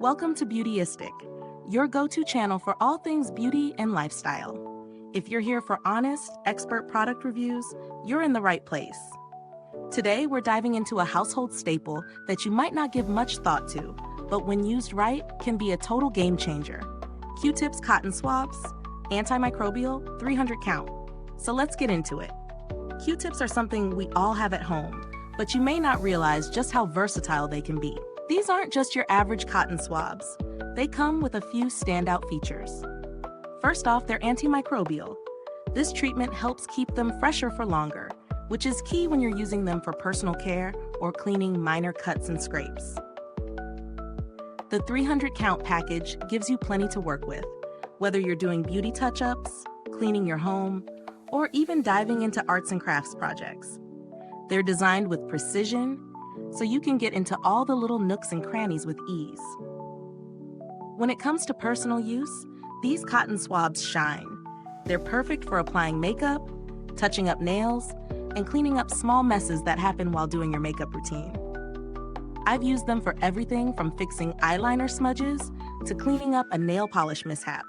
Welcome to Beautyistic, your go-to channel for all things beauty and lifestyle. If you're here for honest, expert product reviews, you're in the right place. Today, we're diving into a household staple that you might not give much thought to, but when used right, can be a total game changer. Q-tips Cotton Swabs, Antimicrobial, 300 count. So let's get into it. Q-tips are something we all have at home, but you may not realize just how versatile they can be. These aren't just your average cotton swabs. They come with a few standout features. First off, they're antimicrobial. This treatment helps keep them fresher for longer, which is key when you're using them for personal care or cleaning minor cuts and scrapes. The 300 count package gives you plenty to work with, whether you're doing beauty touch-ups, cleaning your home, or even diving into arts and crafts projects. They're designed with precision, so you can get into all the little nooks and crannies with ease. When it comes to personal use, these cotton swabs shine. They're perfect for applying makeup, touching up nails, and cleaning up small messes that happen while doing your makeup routine. I've used them for everything from fixing eyeliner smudges to cleaning up a nail polish mishap.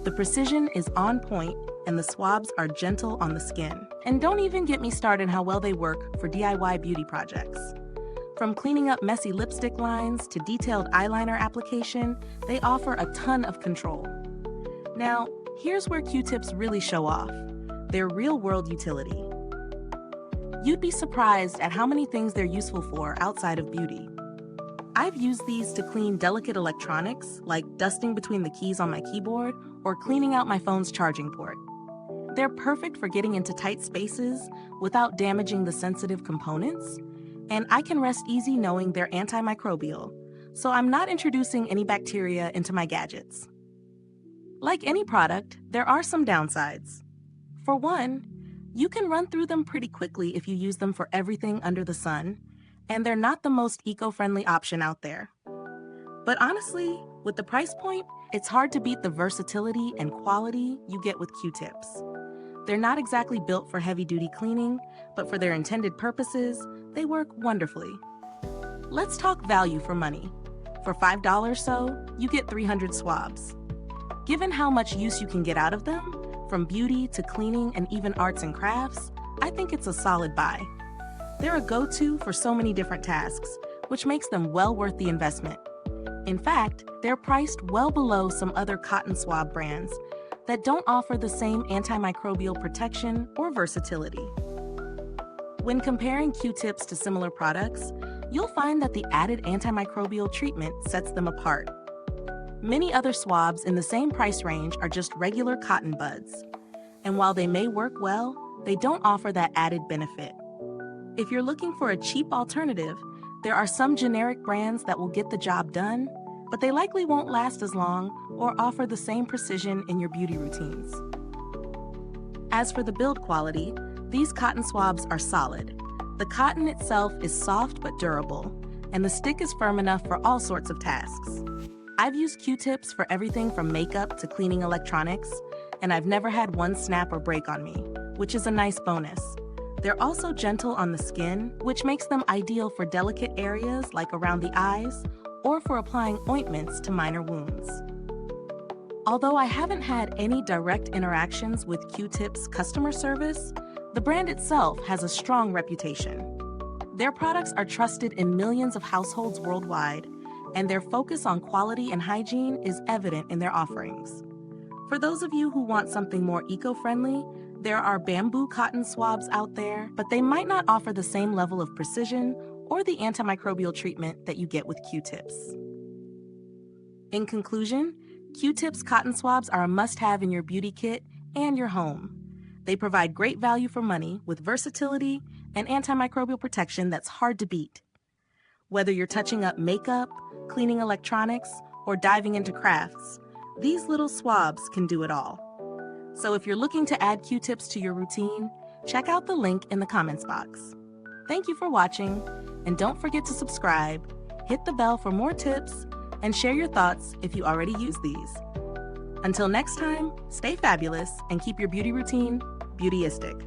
The precision is on point, and the swabs are gentle on the skin. And don't even get me started how well they work for DIY beauty projects. From cleaning up messy lipstick lines to detailed eyeliner application, they offer a ton of control. Now, here's where Q-tips really show off: their real-world utility. You'd be surprised at how many things they're useful for outside of beauty. I've used these to clean delicate electronics, like dusting between the keys on my keyboard or cleaning out my phone's charging port. They're perfect for getting into tight spaces without damaging the sensitive components, and I can rest easy knowing they're antimicrobial, so I'm not introducing any bacteria into my gadgets. Like any product, there are some downsides. For one, you can run through them pretty quickly if you use them for everything under the sun, and they're not the most eco-friendly option out there. But honestly, with the price point, it's hard to beat the versatility and quality you get with Q-tips. They're not exactly built for heavy-duty cleaning, but for their intended purposes, they work wonderfully. Let's talk value for money. For $5 or so, you get 300 swabs. Given how much use you can get out of them, from beauty to cleaning and even arts and crafts, I think it's a solid buy. They're a go-to for so many different tasks, which makes them well worth the investment. In fact, they're priced well below some other cotton swab brands that don't offer the same antimicrobial protection or versatility. When comparing Q-tips to similar products, you'll find that the added antimicrobial treatment sets them apart. Many other swabs in the same price range are just regular cotton buds, and while they may work well, they don't offer that added benefit. If you're looking for a cheap alternative, there are some generic brands that will get the job done, but they likely won't last as long or offer the same precision in your beauty routines. As for the build quality, these cotton swabs are solid. The cotton itself is soft but durable, and the stick is firm enough for all sorts of tasks. I've used Q-tips for everything from makeup to cleaning electronics, and I've never had one snap or break on me, which is a nice bonus. They're also gentle on the skin, which makes them ideal for delicate areas like around the eyes or for applying ointments to minor wounds. Although I haven't had any direct interactions with Q-tips customer service, the brand itself has a strong reputation. Their products are trusted in millions of households worldwide, and their focus on quality and hygiene is evident in their offerings. For those of you who want something more eco-friendly, there are bamboo cotton swabs out there, but they might not offer the same level of precision or the antimicrobial treatment that you get with Q-tips. In conclusion, Q-tips cotton swabs are a must-have in your beauty kit and your home. They provide great value for money with versatility and antimicrobial protection that's hard to beat. Whether you're touching up makeup, cleaning electronics, or diving into crafts, these little swabs can do it all. So if you're looking to add Q-tips to your routine, check out the link in the comments box. Thank you for watching, and don't forget to subscribe, hit the bell for more tips, and share your thoughts if you already use these. Until next time, stay fabulous and keep your beauty routine beautyistic.